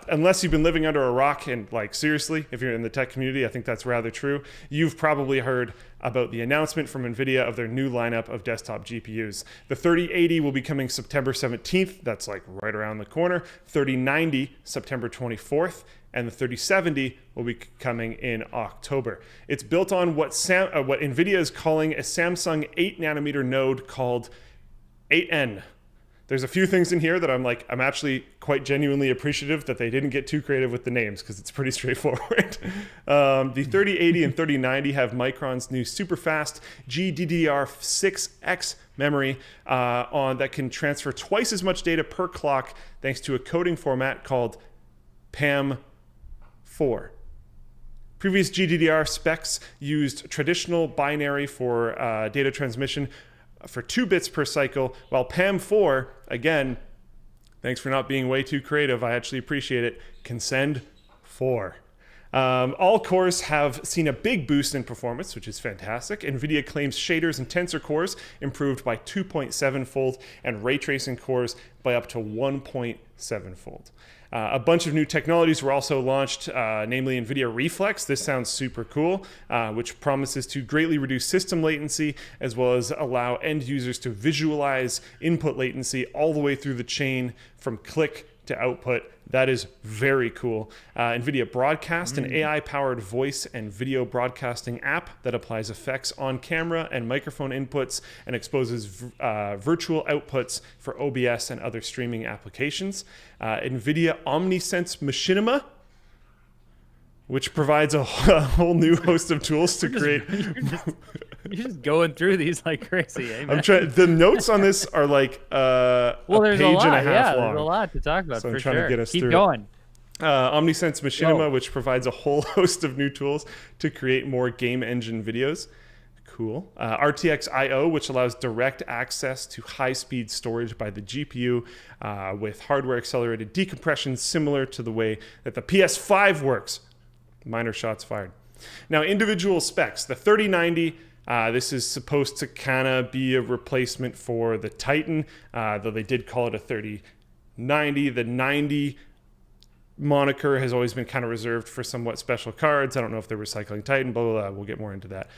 unless you've been living under a rock, and like seriously, if you're in the tech community, I think that's rather true. You've probably heard about the announcement from Nvidia of their new lineup of desktop GPUs. The 3080 will be coming September 17th. That's like right around the corner. 3090 September 24th. And the 3070 will be coming in October. It's built on what Nvidia is calling a Samsung 8 nanometer node called 8N. There's a few things in here that I'm actually quite genuinely appreciative that they didn't get too creative with the names, because it's pretty straightforward. The 3080 and 3090 have Micron's new super fast GDDR6X memory that can transfer twice as much data per clock thanks to a coding format called PAM4. Previous GDDR specs used traditional binary for data transmission for 2 bits per cycle, while PAM4, again, thanks for not being way too creative, I actually appreciate it, can send 4. All cores have seen a big boost in performance, which is fantastic. Nvidia claims shaders and tensor cores improved by 2.7-fold and ray tracing cores by up to 1.7-fold. A bunch of new technologies were also launched, namely NVIDIA Reflex. This sounds super cool, which promises to greatly reduce system latency, as well as allow end users to visualize input latency all the way through the chain from click to output. That is very cool. NVIDIA Broadcast, an AI-powered voice and video broadcasting app that applies effects on camera and microphone inputs and exposes virtual outputs for OBS and other streaming applications. NVIDIA OmniSense Machinima, which provides a whole new host of tools to create. You're just going through these like crazy. Eh, I'm trying. The notes on this are like a there's page a lot, and a half long. There's a lot to talk about. So for I'm trying sure. to get us Keep through. going. OmniSense Machinima, which provides a whole host of new tools to create more game engine videos. Cool. RTX I/O, which allows direct access to high-speed storage by the GPU with hardware-accelerated decompression, similar to the way that the PS5 works. Minor shots fired. Now, individual specs. The 3090, this is supposed to kind of be a replacement for the Titan, though they did call it a 3090. The 90 moniker has always been kind of reserved for somewhat special cards. I don't know if they're recycling Titan, blah, blah, blah. We'll get more into that.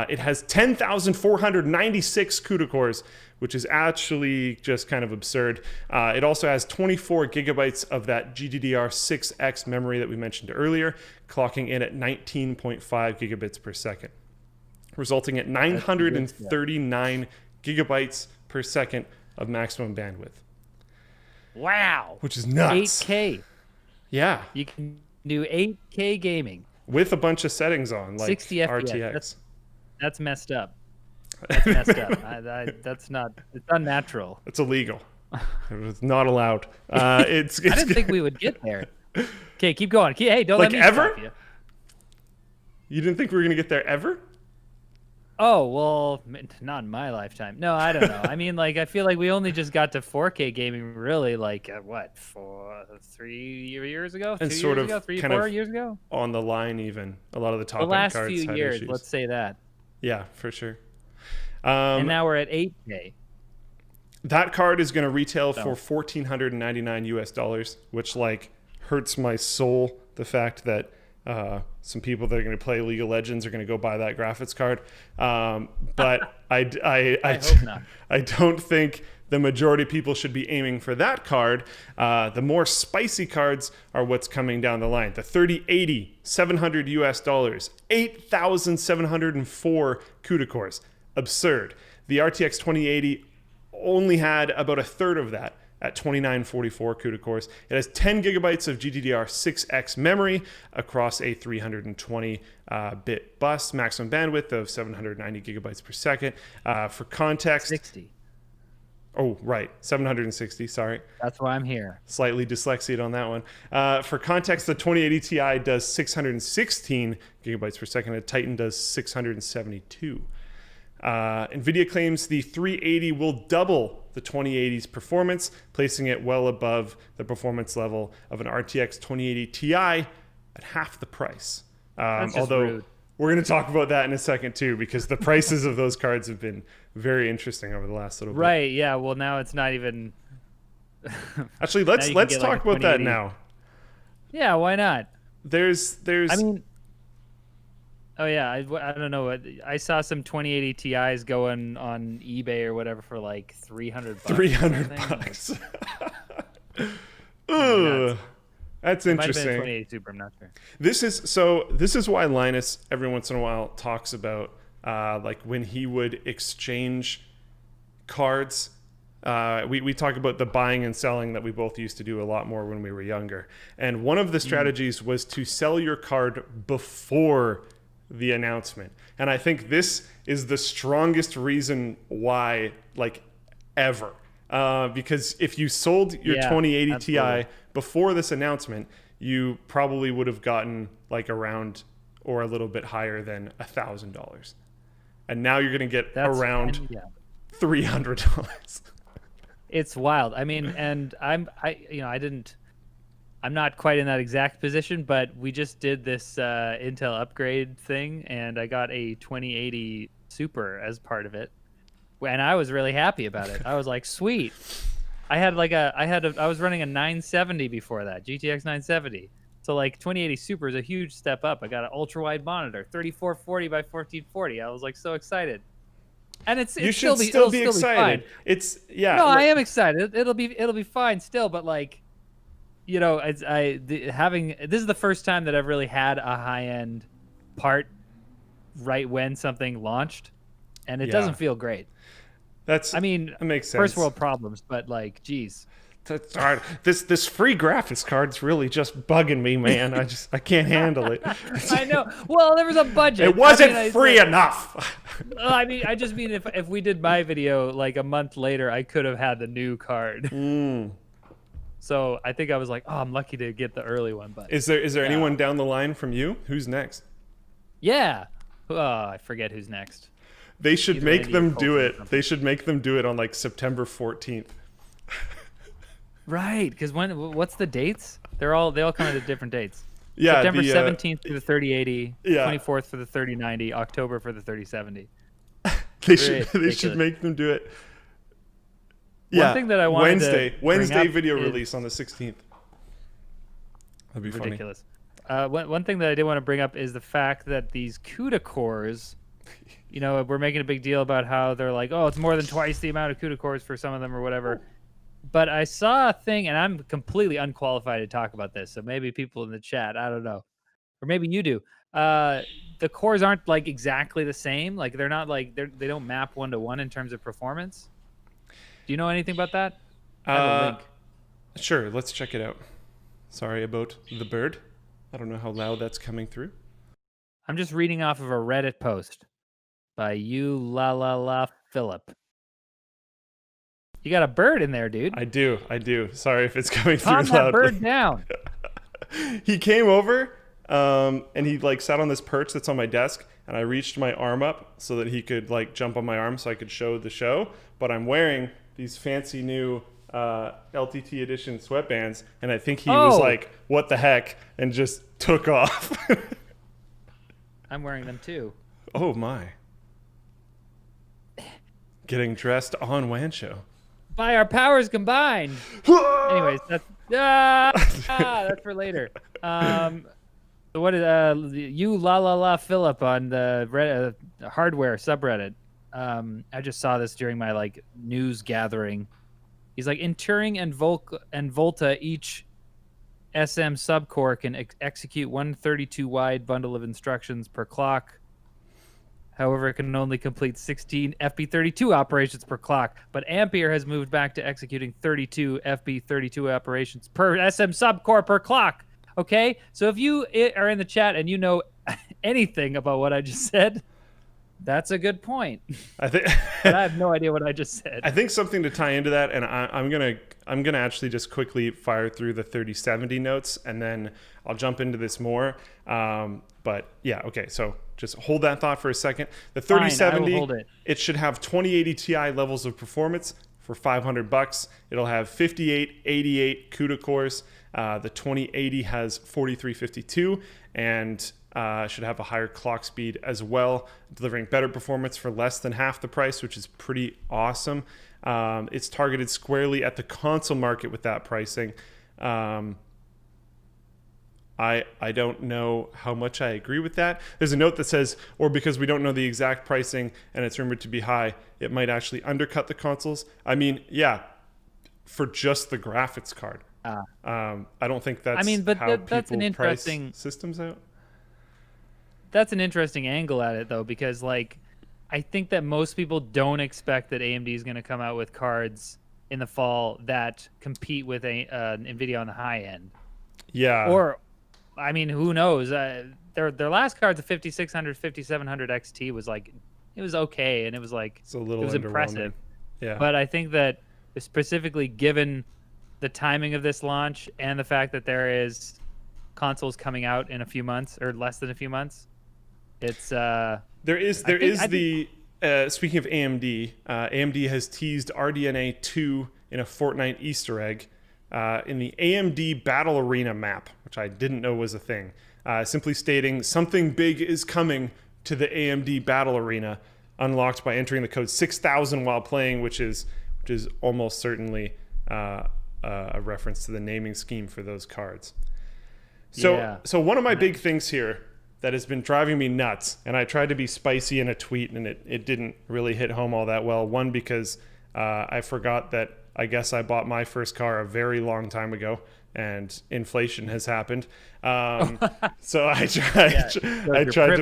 It has 10,496 CUDA cores, which is actually just kind of absurd. It also has 24 gigabytes of that GDDR6X memory that we mentioned earlier, clocking in at 19.5 gigabits per second, resulting at 939 gigabytes per second of maximum bandwidth. Wow. Which is nuts. 8K. Yeah. You can do 8K gaming. With a bunch of settings on, like 60 FPS. RTX. That's messed up. That's messed up. That's not, it's unnatural. It's illegal. It's not allowed. I didn't think we would get there. Okay, keep going. Hey, don't like let me ever? stop you. You didn't think we were going to get there ever? Oh, well, not in my lifetime. No, I don't know. I mean, like, I feel like we only just got to 4K gaming really, like, 3 years ago? And 2 sort years of ago? 3, kind 4 of years ago? On the line even. A lot of the top The end last cards few had years, issues. let's say that. Yeah, for sure. And now we're at 8K. That card is going to retail for $1,499 US, which like hurts my soul. The fact that some people that are going to play League of Legends are going to go buy that graphics card. But I hope not. I don't think the majority of people should be aiming for that card. The more spicy cards are what's coming down the line. The 3080, $700 US, 8,704 CUDA cores. Absurd. The RTX 2080 only had about a third of that at 2944 CUDA cores. It has 10 gigabytes of GDDR6X memory across a 320-bit bus, maximum bandwidth of 790 gigabytes per second. For context... 60. Oh, right. 760, sorry. That's why I'm here. Slightly dyslexic on that one. For context, the 2080 Ti does 616 gigabytes per second. The Titan does 672. NVIDIA claims the 380 will double the 2080's performance, placing it well above the performance level of an RTX 2080 Ti at half the price. Although rude. We're going to talk about that in a second too, because the prices of those cards have been very interesting over the last little bit. Right, yeah. Well, now it's not even... Actually, let's get talk like a about that 2080. now. Yeah, why not? I There's mean, oh yeah, I don't know. I saw some 2080 Ti's going on eBay or whatever for like 300 bucks or 300 something. Like, bucks. nuts. Ugh, that's It might have been a interesting. 2080 Super. I'm not sure. This is why Linus every once in a while talks about like when he would exchange cards. We talk about the buying and selling that we both used to do a lot more when we were younger. And one of the strategies was to sell your card before the announcement. And I think this is the strongest reason why, like, ever. Because if you sold your Yeah, 2080 absolutely. Ti before this announcement, you probably would have gotten like around or a little bit higher than $1,000. And now you're going to get That's around and yeah. $300. It's wild. I mean, and I didn't. I'm not quite in that exact position, but we just did this Intel upgrade thing, and I got a 2080 Super as part of it, and I was really happy about it. I was like, sweet. I was running a 970 before that, GTX 970. So like 2080 Super is a huge step up. I got an ultra wide monitor, 3440 by 1440. I was like so excited, and You it's should it'll still be still be fine. excited. It's yeah. No, I am excited. It'll be fine still, but like, having this is the first time that I've really had a high end part right when something launched, and it Yeah. doesn't feel great. That's I mean, that makes first sense. world problems, but like, geez. That's hard. This free graphics card's really just bugging me, man. I can't handle it. I know. Well, there was a budget. It wasn't I mean, free enough. I mean, I just mean if we did my video like a month later, I could have had the new card. So I think I was like, oh, I'm lucky to get the early one. But Is there anyone down the line from you? Who's next? yeah, oh, I forget who's next. They should Either make Andy them or do Colton or it. something. They should make them do it on like September 14th. Right, because what's the dates? They all come at different dates. Yeah, September the 17th for the 3080, yeah. 24th for the 3090, October for the 3070. They should Ridiculous. make them do it. One thing that I wanted to Wednesday bring up video is- release on the 16th. That'd be funny. Ridiculous. One thing that I did want to bring up is the fact that these CUDA cores, we're making a big deal about how they're like, oh, it's more than twice the amount of CUDA cores for some of them or whatever. But I saw a thing, and I'm completely unqualified to talk about this, so maybe people in the chat, I don't know. Or maybe you do. The cores aren't like exactly the same. Like they're not like they don't map 1-to-1 in terms of performance. Do you know anything about that? I have a link. Sure, let's check it out. Sorry about the bird. I don't know how loud that's coming through. I'm just reading off of a Reddit post by you la la la Philip. You got a bird in there, dude. I do. Sorry if it's coming through Calm that loudly. bird down. He came over and he like sat on this perch that's on my desk, and I reached my arm up so that he could like jump on my arm so I could show the show. But I'm wearing these fancy new LTT edition sweatbands, and I think he was like, "What the heck?" and just took off. I'm wearing them too. Oh my! Getting dressed on WAN show. By our powers combined. Anyways, that's for later. What is you la la la Philip on the hardware subreddit? I just saw this during my like news gathering. He's like, in Turing and Volta, each SM subcore can execute 132 wide bundle of instructions per clock. However, it can only complete 16 FP32 operations per clock. But Ampere has moved back to executing 32 FP32 operations per SM subcore per clock. Okay? So if you are in the chat and you know anything about what I just said, that's a good point. I think But I have no idea what I just said. I think something to tie into that, and I'm gonna actually just quickly fire through the 3070 notes, and then I'll jump into this more. But yeah, okay. So just hold that thought for a second. The 3070, Fine, I will hold it. It should have 2080 Ti levels of performance for $500. It'll have 58, 88 CUDA cores. The 2080 has 4352 and should have a higher clock speed as well, delivering better performance for less than half the price, which is pretty awesome. It's targeted squarely at the console market with that pricing. I don't know how much I agree with that. There's a note that says, or because we don't know the exact pricing and it's rumored to be high, it might actually undercut the consoles. I mean, yeah, for just the graphics card. I don't think that's how that's an people price interesting systems out. That's an interesting angle at it though, because like I think that most people don't expect that AMD is going to come out with cards in the fall that compete with Nvidia on the high end. Yeah. Or, I mean, who knows? Their last card, the 5600, 5700 XT, was like, it was okay, and it was like, it's a little it was impressive. Yeah. But I think that specifically given the timing of this launch and the fact that there is consoles coming out in a few months or less than a few months, it's speaking of AMD, AMD has teased RDNA 2 in a Fortnite Easter egg in the AMD Battle Arena map, which I didn't know was a thing. Simply stating something big is coming to the AMD Battle Arena, unlocked by entering the code 6000 while playing, which is almost certainly a reference to the naming scheme for those cards. So one of my big things here that has been driving me nuts, and I tried to be spicy in a tweet, and it didn't really hit home all that well. One, because I forgot that I guess I bought my first car a very long time ago, and inflation has happened. So I tried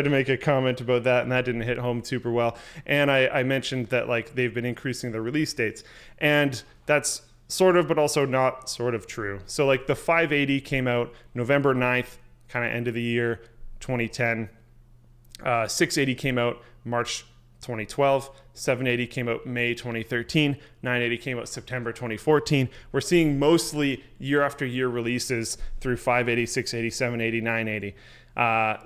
to make a comment about that, and that didn't hit home super well. And I mentioned that like they've been increasing the release dates, and that's sort of, but also not sort of true. So like the 580 came out November 9th, kind of end of the year, 2010. 680 came out March 2012. 780 came out May 2013. 980 came out September 2014. We're seeing mostly year after year releases through 580, 680, 780, 980.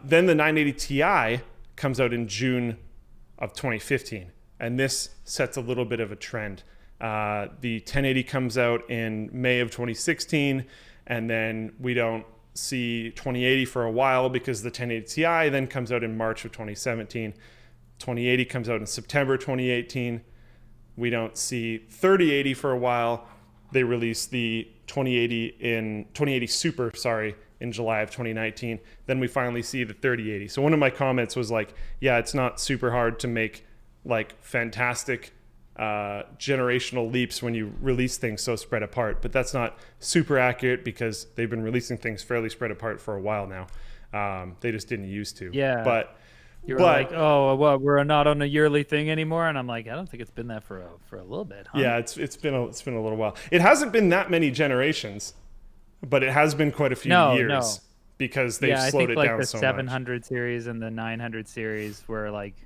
Then the 980 Ti comes out in June of 2015, and this sets a little bit of a trend. The 1080 comes out in May of 2016, and then we don't see 2080 for a while because the 1080 Ti then comes out in March of 2017. 2080 comes out in September 2018. We don't see 3080 for a while. They released the 2080 Super, in July of 2019. Then we finally see the 3080. So one of my comments was like, yeah, it's not super hard to make like fantastic generational leaps when you release things so spread apart, but that's not super accurate because they've been releasing things fairly spread apart for a while now. They just didn't used to. Yeah. But like, oh, well, we're not on a yearly thing anymore, and I'm like, I don't think it's been that for a little bit. Huh? Yeah, it's been a little while. It hasn't been that many generations, but it has been quite a few years because they've slowed it down so much. I think the 700 series and the 900 series were like.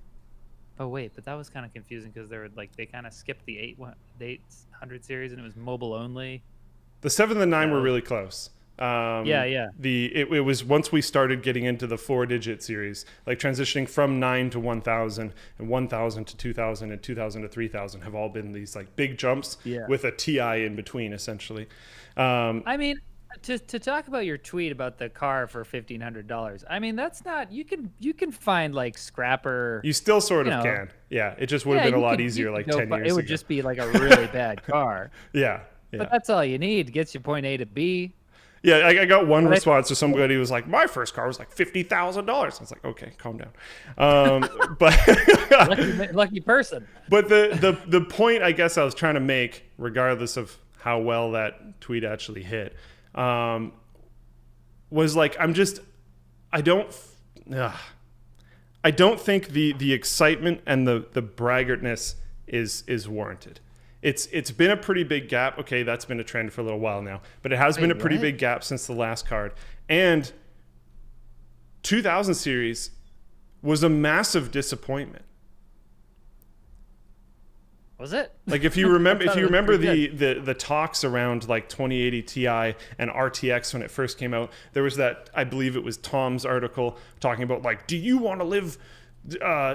Oh wait, but that was kind of confusing because they kind of skipped the 800 series and it was mobile only. The 7 and the 9 were really close. Yeah. It was once we started getting into the 4-digit series, like transitioning from 9 to 1000 and 1000 to 2000 and 2000 to 3000 have all been these like big jumps with a TI in between, essentially. I mean, to talk about your tweet about the car for $1,500, I mean that's not you can find like scrapper. You still sort of can, yeah. It just would have been a lot easier like 10 years ago. It would just be like a really bad car. Yeah. But that's all you need. It gets you point A to B. Yeah, I got one response to somebody who was like, my first car was like $50,000. I was like, okay, calm down. But lucky person. But the point I guess I was trying to make, regardless of how well that tweet actually hit, was like I don't think the excitement and the braggartness is warranted. It's been a pretty big gap. Okay, that's been a trend for a little while now, but it has been a pretty big gap since the last card. And 2000 series was a massive disappointment. Was it? Like if you remember the talks around like 2080 Ti and RTX when it first came out, there was that, I believe it was Tom's article talking about like, do you want to live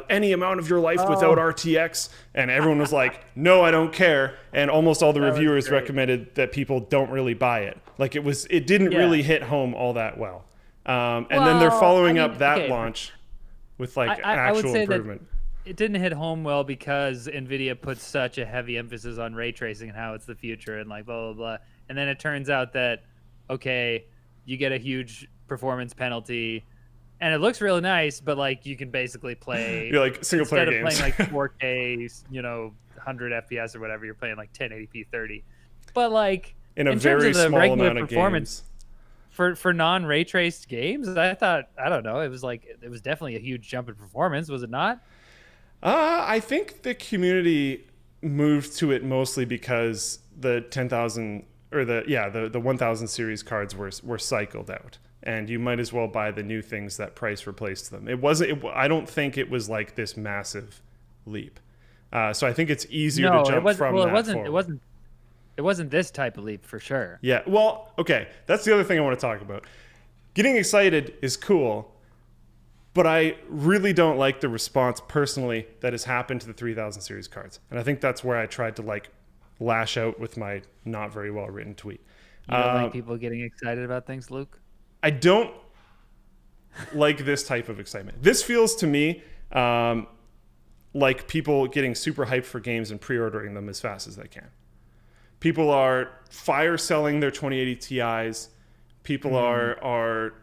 any amount of your life without RTX? And everyone was like, no, I don't care. And almost all the reviewers recommended that people don't really buy it. Like it didn't really hit home all that well. And then they're following up that launch with like an actual improvement. It didn't hit home well because Nvidia puts such a heavy emphasis on ray tracing and how it's the future and like blah blah blah. And then it turns out that okay, you get a huge performance penalty, and it looks really nice, but like you can basically play You're like single player instead of games. playing like 4K, 100 FPS or whatever, you're playing like 1080p 30. But like In a in terms very of the small regular amount of performance games. for non-ray traced games, I don't know, it was definitely a huge jump in performance, was it not? I think the community moved to it mostly because the 10,000 or the 1,000 series cards were cycled out, and you might as well buy the new things that price replaced them. I don't think it was like this massive leap. So I think it's easier to jump from that forward. It wasn't this type of leap for sure. Yeah. Well, okay. That's the other thing I want to talk about. Getting excited is cool, but I really don't like the response personally that has happened to the 3000 series cards. And I think that's where I tried to like lash out with my not very well written tweet. You don't like people getting excited about things, Luke? I don't like this type of excitement. This feels to me like people getting super hyped for games and pre-ordering them as fast as they can. People are fire selling their 2080 Ti's. People are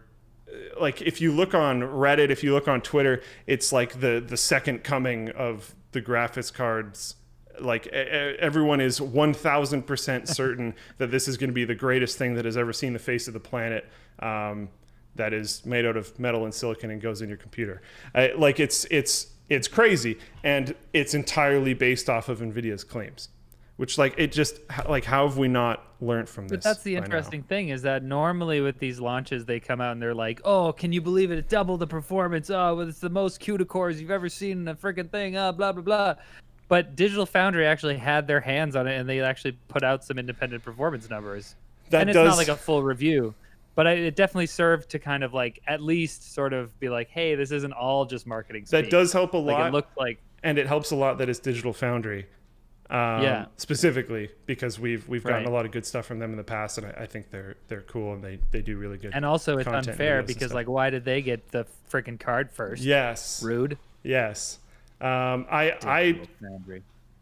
like, if you look on Reddit, if you look on Twitter, it's like the second coming of the graphics cards. Like everyone is 1,000% certain that this is going to be the greatest thing that has ever seen the face of the planet. That is made out of metal and silicon and goes in your computer. Like it's crazy, and it's entirely based off of Nvidia's claims. Which like it just like, how have we not learned from this? But that's the interesting thing, is that normally with these launches they come out and they're like, oh, can you believe it? It doubled the performance. Oh, it's the most CUDA cores you've ever seen in a freaking thing. Blah blah blah. But Digital Foundry actually had their hands on it, and they actually put out some independent performance numbers. And it's not like a full review, but it definitely served to kind of like at least sort of be like, hey, this isn't all just marketing speak. That does help a lot. Like it looked like, and it helps a lot that it's Digital Foundry. Specifically because we've gotten a lot of good stuff from them in the past, and I think they're cool, and they do really good. And also it's unfair because like, why did they get the freaking card first? Yes. Rude. Yes. I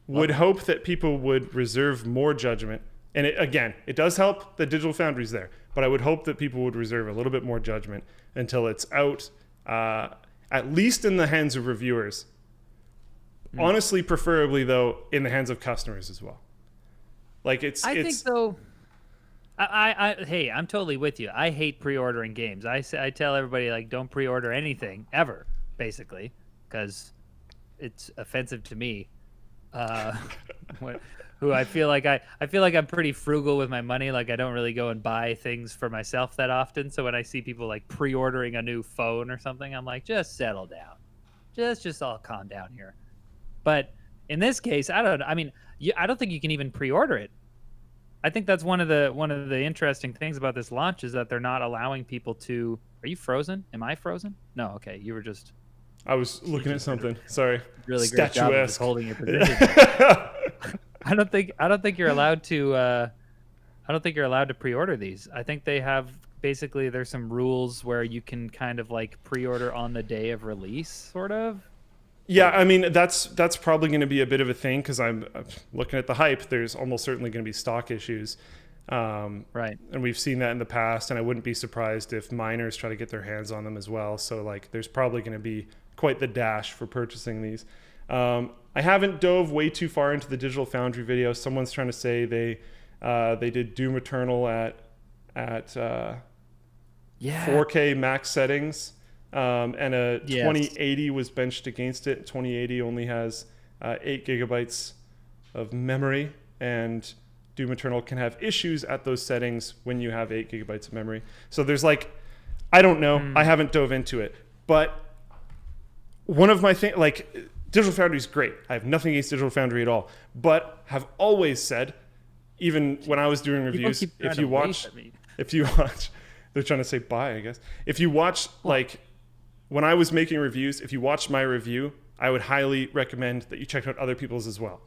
would hope that people would reserve more judgment. And it does help that Digital Foundry's there, but I would hope that people would reserve a little bit more judgment until it's out, at least in the hands of reviewers. Honestly, preferably though, in the hands of customers as well. Like I think though. Hey, I'm totally with you. I hate pre-ordering games. I tell everybody like, don't pre-order anything ever, basically, because it's offensive to me. Who I feel like I'm pretty frugal with my money. Like I don't really go and buy things for myself that often. So when I see people like pre-ordering a new phone or something, I'm like, just settle down, just all calm down here. But in this case, I don't know. I mean, I don't think you can even pre-order it. I think that's one of the interesting things about this launch is that they're not allowing people to. Are you frozen? Am I frozen? No. Okay, you were just. I was looking at something. Sorry. Really great job of just holding your position. I don't think you're allowed to. I don't think you're allowed to pre-order these. I think they have basically there's some rules where you can kind of like pre-order on the day of release, sort of. Yeah, I mean that's probably going to be a bit of a thing because I'm looking at the hype. There's almost certainly going to be stock issues, right? And we've seen that in the past, and I wouldn't be surprised if miners try to get their hands on them as well. So like, there's probably going to be quite the dash for purchasing these. I haven't dove way too far into the Digital Foundry video. Someone's trying to say they did Doom Eternal at 4K max settings. And a 2080 was benched against it. 2080 only has 8 gigabytes of memory, and Doom Eternal can have issues at those settings when you have 8 gigabytes of memory. So there's like, I don't know. I haven't dove into it, but one of my things, like Digital Foundry is great. I have nothing against Digital Foundry at all, but have always said, even when I was doing reviews, if you watch, they're trying to say bye, I guess. If you watch like. When I was making reviews, if you watched my review, I would highly recommend that you check out other people's as well.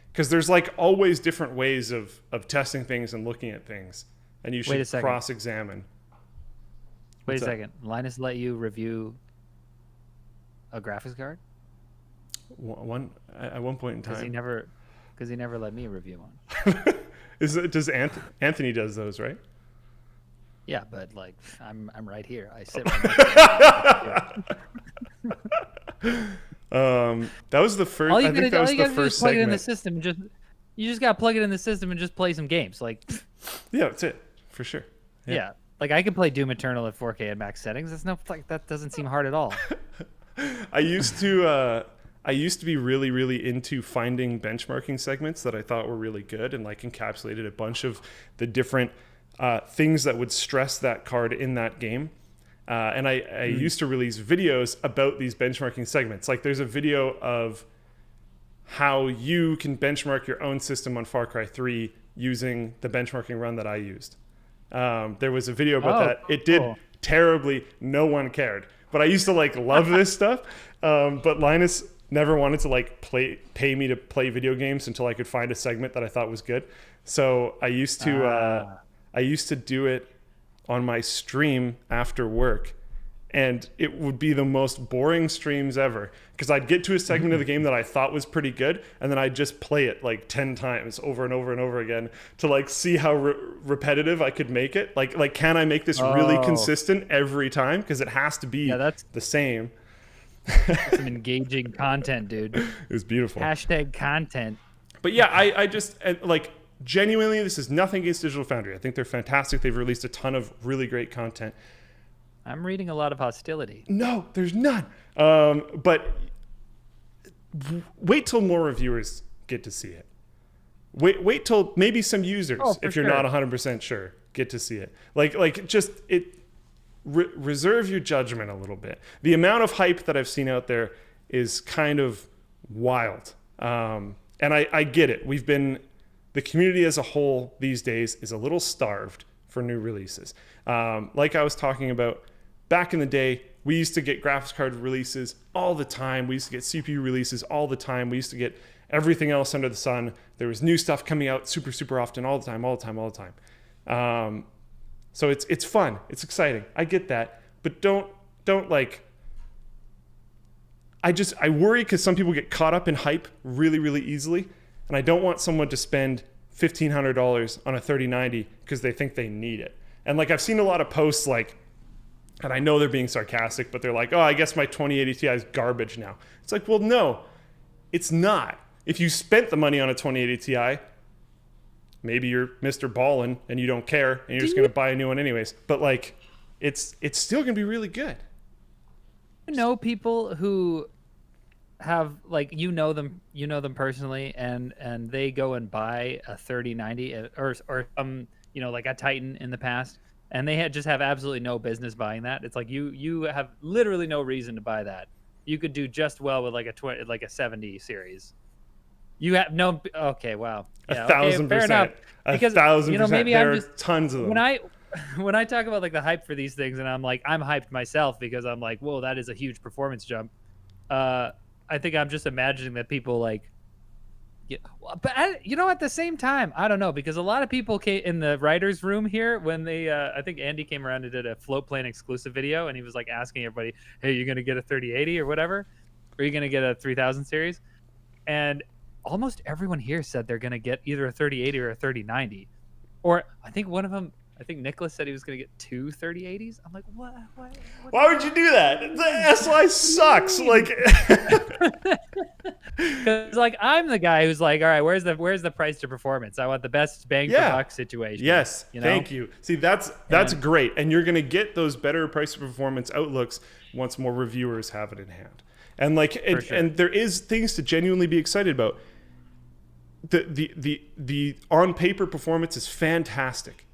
Because there's like always different ways of testing things and looking at things. And you should cross-examine. Wait a second. Linus let you review a graphics card? At one point in time. Because he never let me review one. Does Anthony does those, right? Yeah, but like I'm right here. I sit right next to That was the first. all you I think gotta that all was you the gotta do is first plug it in the segment. system and you just gotta plug it in the system and just play some games. Like Yeah, that's it for sure. yeah. Like I can play Doom Eternal at 4K at max settings. That's no like that doesn't seem hard at all. I used to be really, really into finding benchmarking segments that I thought were really good and like encapsulated a bunch of the different things that would stress that card in that game. And I used to release videos about these benchmarking segments. Like there's a video of how you can benchmark your own system on Far Cry 3 using the benchmarking run that I used. There was a video about that. It did cool. terribly. No one cared. But I used to like love this stuff. But Linus never wanted to like pay me to play video games until I could find a segment that I thought was good. So I used to do it on my stream after work, and it would be the most boring streams ever because I'd get to a segment of the game that I thought was pretty good, and then I'd just play it like 10 times over and over and over again to like see how repetitive I could make it. Like can I make this really consistent every time? Because it has to be the same. That's some engaging content, dude. It was beautiful. Hashtag content. But yeah, I just like genuinely, this is nothing against Digital Foundry. I think they're fantastic. They've released a ton of really great content. I'm reading a lot of hostility. No, there's none. But wait till more reviewers get to see it. Wait till maybe some users, if you're not 100% sure, get to see it. Like just it. Reserve your judgment a little bit. The amount of hype that I've seen out there is kind of wild. And I get it. The community as a whole these days is a little starved for new releases. Like I was talking about, back in the day, we used to get graphics card releases all the time. We used to get CPU releases all the time. We used to get everything else under the sun. There was new stuff coming out super, super often, all the time. So it's fun. It's exciting. I get that. But don't like... I worry because some people get caught up in hype really, really easily. And I don't want someone to spend $1,500 on a 3090 because they think they need it. And like I've seen a lot of posts like, and I know they're being sarcastic, but they're like, oh, I guess my 2080 Ti is garbage now. It's like, well, no, it's not. If you spent the money on a 2080 Ti, maybe you're Mr. Ballin and you don't care and you're just going to buy a new one anyways. But like, it's still going to be really good. You know people who have like you know them personally and they go and buy a 3090 or like a Titan in the past and they just have absolutely no business buying that. It's like you have literally no reason to buy that. You could do just well with like a 70 series. You have no okay, wow. Yeah, 1,000%. fair enough. Because 1,000%. Maybe there I'm are just tons of them. When I talk about like the hype for these things and I'm hyped myself because I'm like, whoa, that is a huge performance jump. I think I'm just imagining that people like, yeah, but at the same time, I don't know because a lot of people came in the writers' room here when they, I think Andy came around and did a float plane exclusive video and he was like asking everybody, hey, you're gonna get a 3080 or whatever, or are you gonna get a 3000 series? And almost everyone here said they're gonna get either a 3080 or a 3090, or I think one of them. I think Nicholas said he was going to get two 3080s. I'm like, what? Why would you do that? The SI sucks. Like, because like I'm the guy who's like, all right, where's the price to performance? I want the best bang for buck situation. Yes, thank you. See, that's great, and you're going to get those better price to performance outlooks once more reviewers have it in hand. And like, and there is things to genuinely be excited about. The on paper performance is fantastic.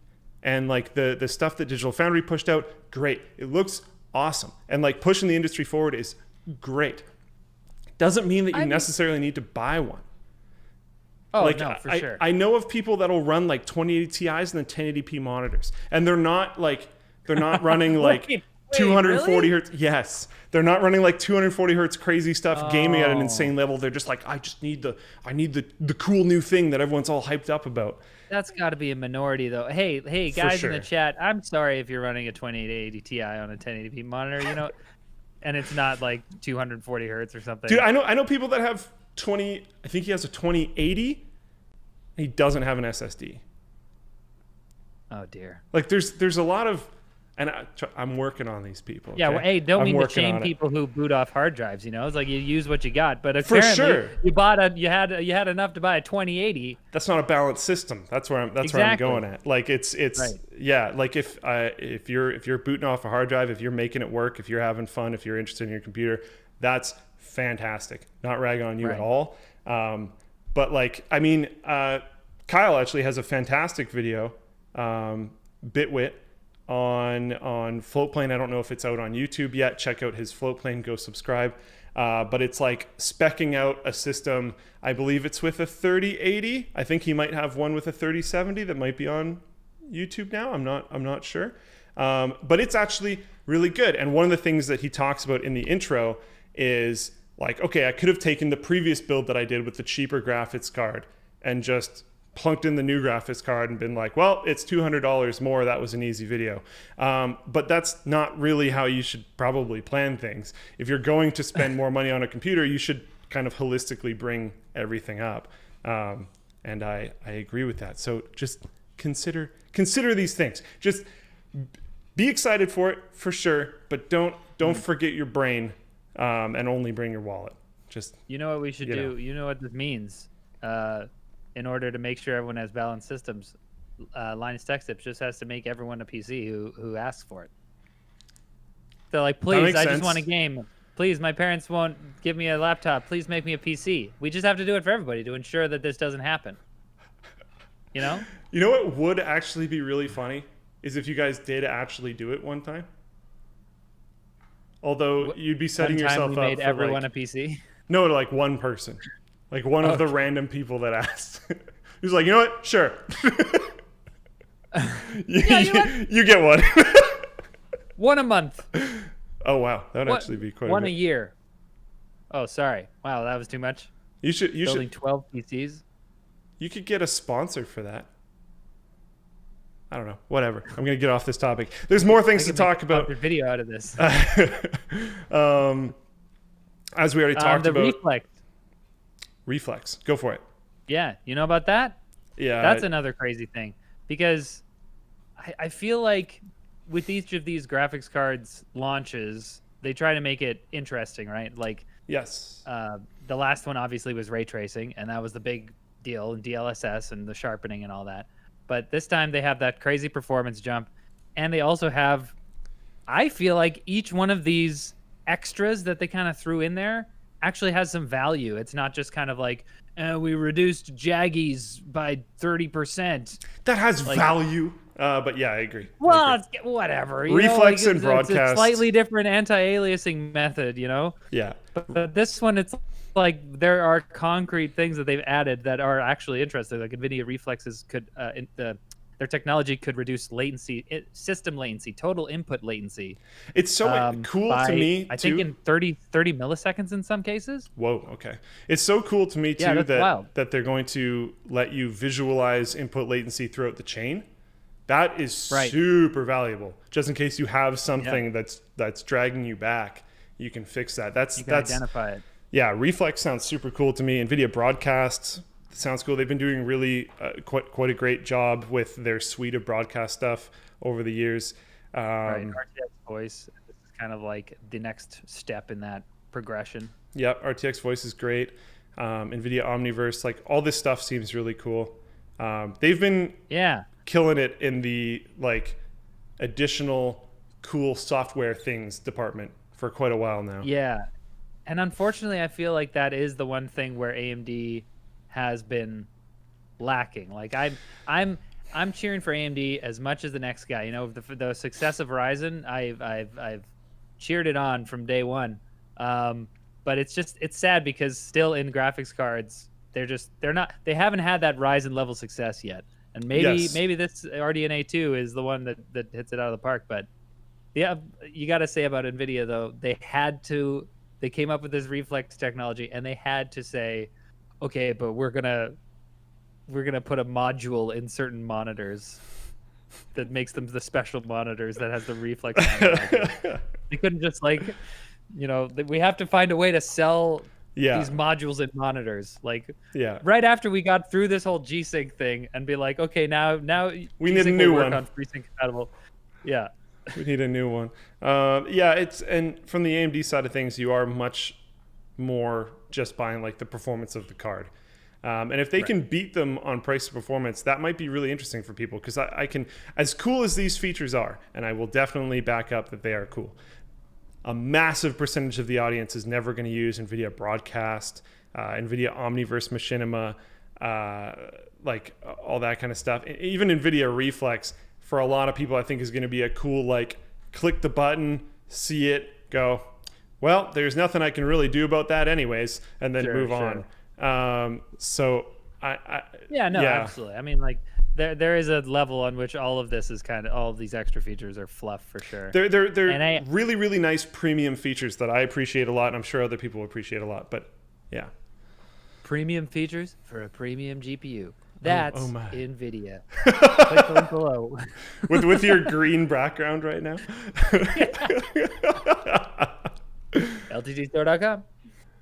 And like the stuff that Digital Foundry pushed out, great. It looks awesome. And like pushing the industry forward is great. Doesn't mean that you necessarily need to buy one. Oh, like, no, for sure. I know of people that'll run like 2080 Ti's and then 1080p monitors. And they're not running like 240 really? hertz. Yes. They're not running like 240 hertz crazy stuff, gaming at an insane level. They're just like, I need the cool new thing that everyone's all hyped up about. That's got to be a minority, though. Hey, guys in the chat, I'm sorry if you're running a 2080 Ti on a 1080p monitor, and it's not like 240 hertz or something. Dude, I know people that have 20. I think he has a 2080. He doesn't have an SSD. Oh dear. Like there's a lot of, and I'm working on these people. Yeah, well, okay? hey, don't I'm mean to working shame on it. people who boot off hard drives. You know, it's like you use what you got. But For apparently, sure. you had enough to buy a 2080. That's not a balanced system. That's where I'm Exactly. going at. Like it's Right. yeah. Like if you're booting off a hard drive, if you're making it work, if you're having fun, if you're interested in your computer, that's fantastic. Not ragging on you Right. at all. But like, I mean, Kyle actually has a fantastic video, Bitwit, on Floatplane. I don't know if it's out on YouTube yet. Check out his Floatplane. Go subscribe. But it's like specking out a system. I believe it's with a 3080. I think he might have one with a 3070 that might be on YouTube now. I'm not sure. But it's actually really good. And one of the things that he talks about in the intro is like, okay, I could have taken the previous build that I did with the cheaper graphics card and just plunked in the new graphics card and been like, well, it's $200 more. That was an easy video. But that's not really how you should probably plan things. If you're going to spend more money on a computer, you should kind of holistically bring everything up. And I agree with that. So just consider these things. Just be excited for it for sure, but don't forget your brain, and only bring your wallet. Just, You know what we should do? You know what this means? In order to make sure everyone has balanced systems, Linus Tech Tips just has to make everyone a PC who asks for it. They're like, please, I just want a game. Please, my parents won't give me a laptop. Please make me a PC. We just have to do it for everybody to ensure that this doesn't happen. You know? You know what would actually be really funny is if you guys did actually do it one time. Although you'd be setting yourself up made for everyone like, a PC. No, to like one person, like one of the random people that asked. He was like, you know what? Sure. You get one. One a month. Oh wow, that would actually be quite one a a bit. year. Oh, sorry. Wow, that was too much. You Building should 12 PCs. You could get a sponsor for that. I don't know. Whatever. I'm gonna get off this topic. There's more things to talk about. Video out of this. As we already talked the about. Reflex. Go for it. Yeah, you know about that? Yeah. That's another crazy thing because I feel like with each of these graphics cards launches, they try to make it interesting, right? Like, yes. The last one obviously was ray tracing, and that was the big deal, and DLSS and the sharpening and all that. But this time they have that crazy performance jump, and they also have, I feel like each one of these extras that they kind of threw in there actually has some value. It's not just kind of like, we reduced Jaggies by 30%. That has value. But yeah, I agree. Well, whatever. Reflex and it's broadcast. a slightly different anti-aliasing method, you know? Yeah. But this one, it's like there are concrete things that they've added that are actually interesting. Like NVIDIA reflexes could, their technology could reduce latency, system latency, total input latency. It's so cool to me, too. I think in 30 milliseconds in some cases. Whoa, okay. It's so cool to me, too, Yeah, that's wild. that they're going to let you visualize input latency throughout the chain. That is super valuable. Just in case you have something that's dragging you back, you can fix that. That's identify it. Yeah, Reflex sounds super cool to me. NVIDIA Broadcast sounds cool. They've been doing really quite a great job with their suite of broadcast stuff over the years. Right, RTX Voice. This is kind of like the next step in that progression. Yeah, RTX Voice is great. NVIDIA Omniverse, like all this stuff seems really cool. They've been killing it in the like additional cool software things department for quite a while now. Yeah. And unfortunately, I feel like that is the one thing where AMD has been lacking. Like I'm cheering for AMD as much as the next guy. You know, the success of Ryzen, I've cheered it on from day one. But it's sad because still in graphics cards, they haven't had that Ryzen level success yet. And maybe this RDNA 2 is the one that hits it out of the park. But yeah, you got to say about NVIDIA though, they came up with this reflex technology and they had to say, okay, but we're gonna put a module in certain monitors that makes them the special monitors that has the reflex. They couldn't just like, we have to find a way to sell Yeah. these modules and monitors. Like, Yeah. right after we got through this whole G-Sync thing and be like, okay, now We G-Sync need a will new work one. on FreeSync compatible. Yeah. We need a new one. Yeah, and from the AMD side of things, you are much more just buying like the performance of the card. And if they can beat them on price to performance, that might be really interesting for people, because I can, as cool as these features are, and I will definitely back up that they are cool, a massive percentage of the audience is never going to use NVIDIA Broadcast, NVIDIA Omniverse Machinima, like all that kind of stuff. Even NVIDIA Reflex, for a lot of people, I think is going to be a cool, like, click the button, see it, go, well, there's nothing I can really do about that anyways, and then move on. So absolutely. I mean, like, there is a level on which all of this is all of these extra features are fluff for sure. They're really, really nice premium features that I appreciate a lot, and I'm sure other people appreciate a lot. But yeah, premium features for a premium GPU. That's Nvidia. Click the link below. with your green background right now. LTGstore.com.